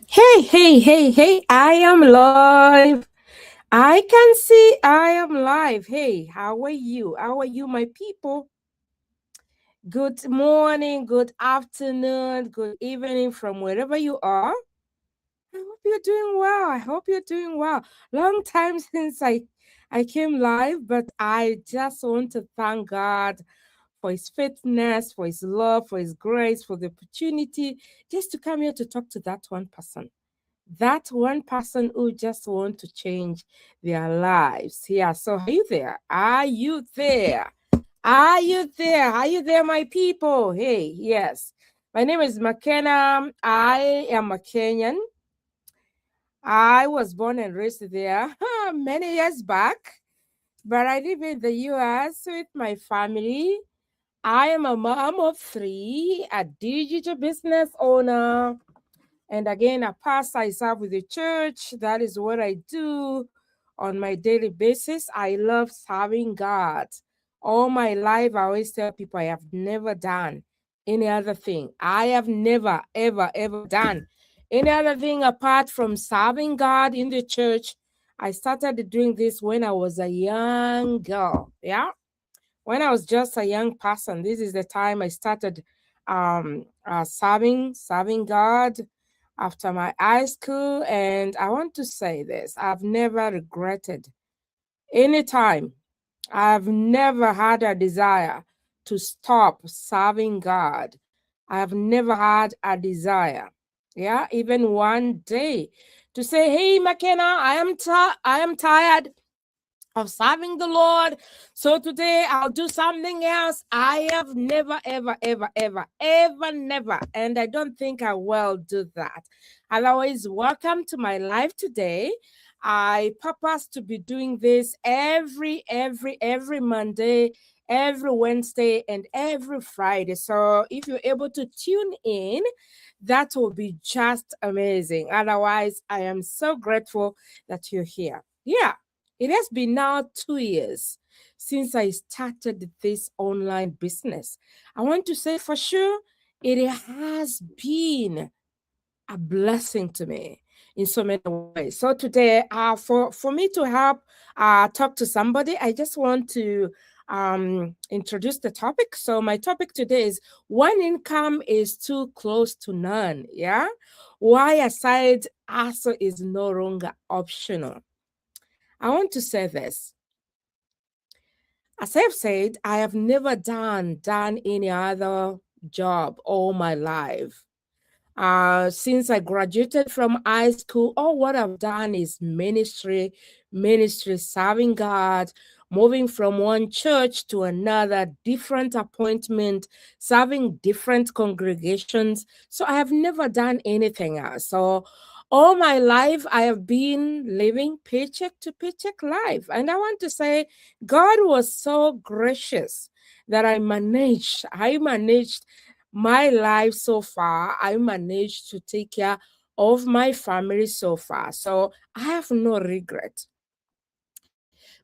Hey, hey, hey, hey, I am live. I can see I am live. Hey, how are you? How are you, my people? Good morning, good afternoon, good evening from wherever you are. I hope you're doing well. I hope you're doing well. Long time since I came live, but I just want to thank God for his faithfulness, for his love, for his grace, for the opportunity just to come here to talk to that one person. That one person who just want to change their lives. Yeah, so are you there? Are you there? Are you there? Are you there, my people? Hey, yes. My name is McKenna. I am a Kenyan. I was born and raised there many years back, but I live in the US with my family. I am a mom of three, a digital business owner, and again, a pastor. I serve with the church. That is what I do on my daily basis. I love serving God. All my life, I always tell people I have never done any other thing. I have never, ever, ever done any other thing apart from serving God in the church. I started doing this when I was a young girl. Yeah. When I was just a young person, this is the time I started serving God after my high school. And I want to say this, I've never regretted any time. I've never had a desire to stop serving God. I've never had a desire, yeah, even one day, to say, "Hey, McKenna, I am tired of serving the Lord. So today I'll do something else." I have never, ever, ever, ever, ever, never. And I don't think I will do that. Otherwise, welcome to my life today. I purpose to be doing this every Monday, every Wednesday, and every Friday. So if you're able to tune in, that will be just amazing. Otherwise, I am so grateful that you're here. Yeah. It has been now 2 years since I started this online business. I want to say for sure it has been a blessing to me in so many ways. So today, for me to help talk to somebody, I just want to introduce the topic. So my topic today is one income is too close to none. Yeah, why a side hustle is no longer optional. I want to say this. As I've said, I have never done any other job all my life. Since I graduated from high school, all what I've done is ministry, serving God, moving from one church to another, different appointment, serving different congregations. So I have never done anything else. So all my life, I have been living paycheck to paycheck life. And I want to say, God was so gracious that I managed my life so far. I managed to take care of my family so far. So I have no regret.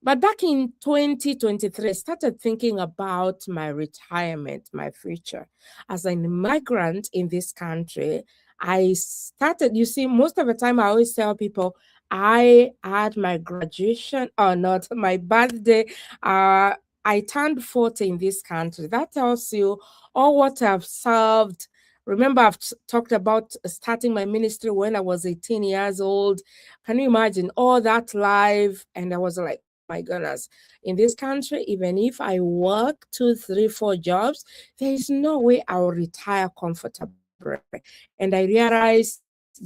But back in 2023, I started thinking about my retirement, my future. As an immigrant in this country, I started, you see, most of the time I always tell people I had my graduation or not, my birthday. Uh, I turned 40 in this country. That tells you all what I've served. Remember, I've talked about starting my ministry when I was 18 years old. Can you imagine all that life? And I was like, oh my goodness, in this country, even if I work two, three, four jobs, there is no way I'll retire comfortably. And I realized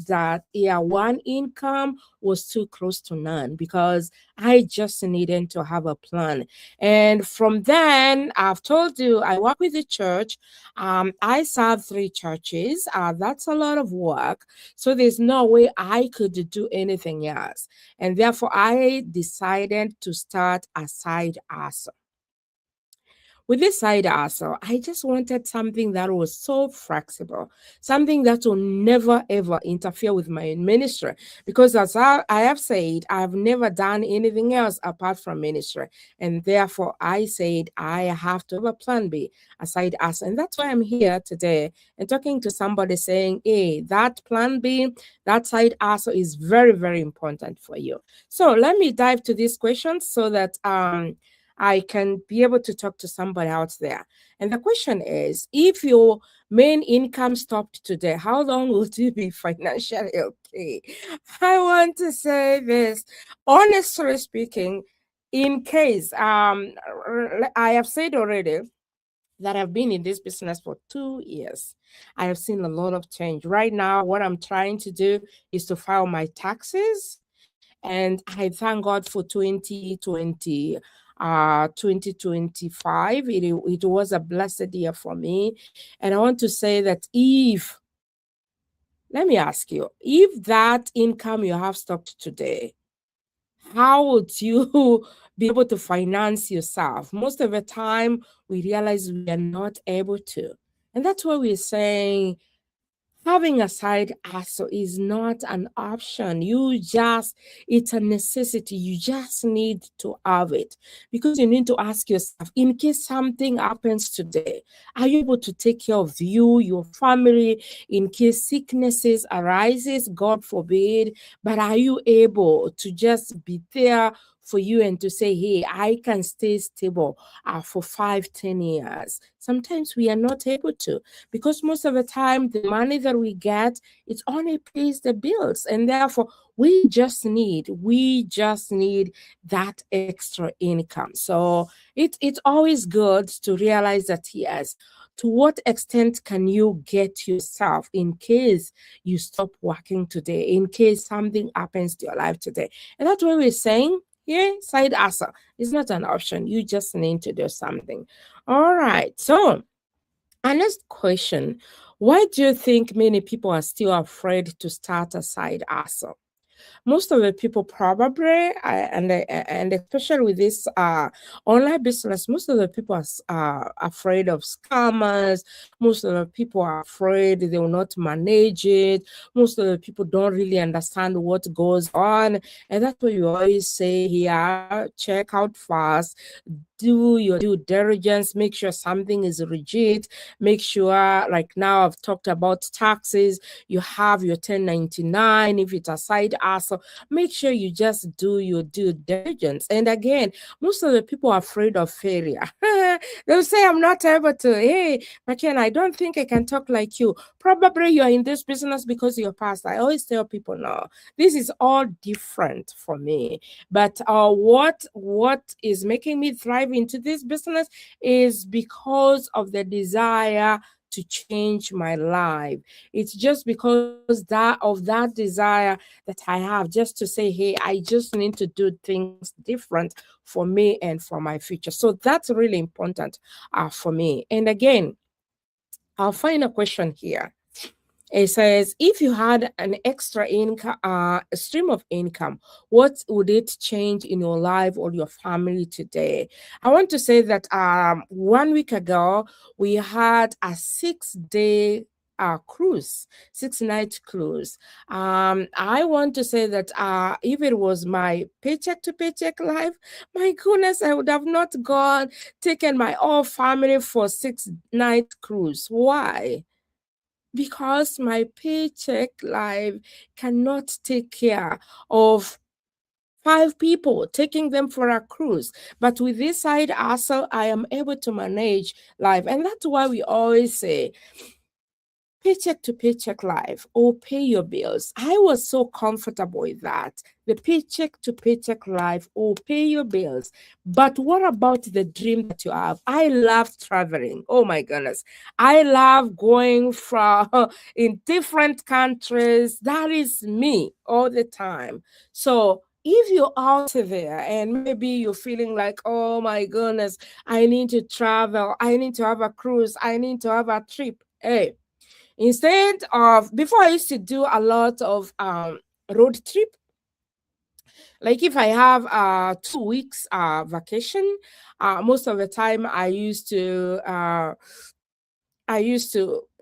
that, yeah, one income was too close to none because I just needed to have a plan. And from then, I've told you, I work with the church. I serve three churches. That's a lot of work. So there's no way I could do anything else. And therefore, I decided to start a side hustle. with this side hustle, I just wanted something that was so flexible, something that will never ever interfere with my ministry. Because as I have said, I've never done anything else apart from ministry. And therefore, I said I have to have a plan B, a side hustle. And that's why I'm here today and talking to somebody saying, hey, that plan B, that side hustle is very, very important for you. So let me dive to these questions so that I can be able to talk to somebody out there. And the question is, if your main income stopped today, how long would you be financially okay? I want to say this, honestly speaking, in case I have said already that I've been in this business for 2 years. I have seen a lot of change. Right now, what I'm trying to do is to file my taxes. And I thank God for 2025. It was a blessed year for me. And I want to say that let me ask you, if that income you have stopped today, how would you be able to finance yourself? Most of the time, we realize we are not able to. And that's why we're saying having a side hustle is not an option. It's a necessity. You just need to have it because you need to ask yourself, in case something happens today, are you able to take care of you, your family, in case sicknesses arises, God forbid, but are you able to just be there for you and to say, hey, I can stay stable for 5, 10 years? Sometimes we are not able to, because most of the time the money that we get, it only pays the bills, and therefore we just need that extra income. So it's always good to realize that, yes, to what extent can you get yourself in case you stop working today, in case something happens to your life today. And that's what we're saying. Yeah, side hustle is not an option. You just need to do something. All right. So our next question, why do you think many people are still afraid to start a side hustle? Most of the people probably, and especially with this online business, most of the people are afraid of scammers. Most of the people are afraid they will not manage it. Most of the people don't really understand what goes on. And that's why you always say here, check out fast, do your due diligence, make sure something is legit, make sure, like now I've talked about taxes, you have your 1099. If it's a side hustle, make sure you just do your due diligence. And again, most of the people are afraid of failure. They'll say, I'm not able to. Hey, McKenna, I don't think I can talk like you. Probably you're in this business because you're past. I always tell people, no, this is all different for me. But what is making me thrive into this business is because of the desire to change my life. It's just because that desire that I have, just to say, hey, I just need to do things different for me and for my future. So that's really important for me. And again, I'll find a question here. It says, if you had an extra income, a stream of income, what would it change in your life or your family today? I want to say that 1 week ago, we had a 6-day cruise, 6-night cruise. I want to say that if it was my paycheck to paycheck life, my goodness, I would have not taken my whole family for 6-night cruise. Why? Because my paycheck life cannot take care of 5 people, taking them for a cruise. But with this side hustle, I am able to manage life. And that's why we always say, paycheck to paycheck life, or pay your bills. I was so comfortable with that. The paycheck to paycheck life, or pay your bills. But what about the dream that you have? I love traveling. Oh my goodness. I love going from in different countries. That is me all the time. So if you're out there and maybe you're feeling like, oh my goodness, I need to travel, I need to have a cruise, I need to have a trip. Hey, before I used to do a lot of road trip, Like if I have 2 weeks vacation, most of the time I used to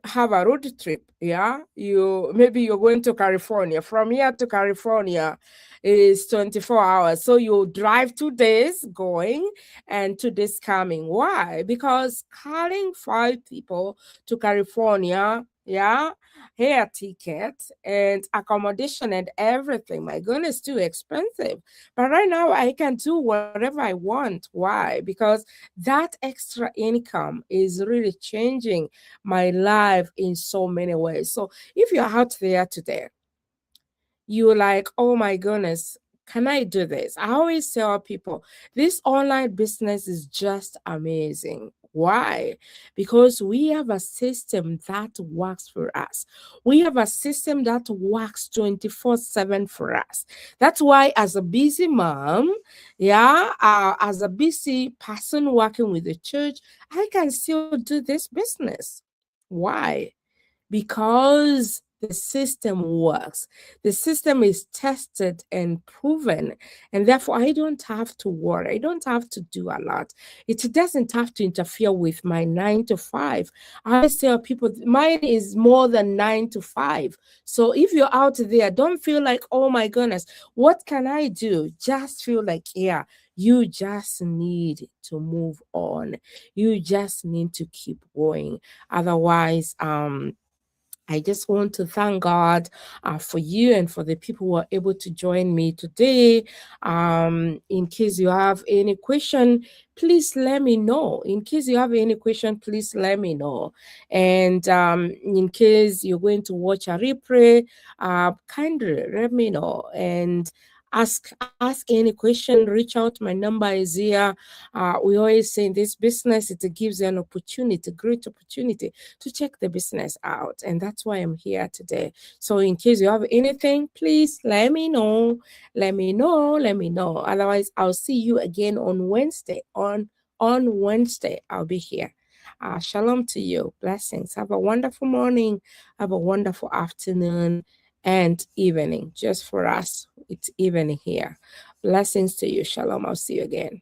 have a road trip. Yeah. Maybe you're going to California. From here to California is 24 hours. So you drive 2 days going and 2 days coming. Why? Because carrying 5 people to California, yeah, air ticket and accommodation and everything. My goodness, too expensive. But right now I can do whatever I want. Why? Because that extra income is really changing my life in so many ways. So if you're out there today, you're like, oh my goodness, can I do this? I always tell people this online business is just amazing. Why? Because we have a system that works for us. We have a system that works 24/7 for us. That's why, as a busy mom, yeah, as a busy person working with the church, I can still do this business. Why? Because the system works. The system is tested and proven, and therefore I don't have to worry. I don't have to do a lot. It doesn't have to interfere with my 9 to 5. I always tell people mine is more than 9 to 5. So if you're out there, don't feel like, oh my goodness, what can I do? Just feel like, yeah, you just need to move on. You just need to keep going. Otherwise, I just want to thank God for you and for the people who are able to join me today. In case you have any question, please let me know. In case you have any question, please let me know. And in case you're going to watch a replay, kindly let me know. And ask any question, reach out. My number is here. We always say in this business, it gives you an opportunity, great opportunity to check the business out. And that's why I'm here today. So in case you have anything, please let me know. Let me know. Let me know. Otherwise, I'll see you again on Wednesday. On Wednesday, I'll be here. Shalom to you. Blessings. Have a wonderful morning. Have a wonderful afternoon and evening. Just for us, it's evening here. Blessings to you. Shalom. I'll see you again.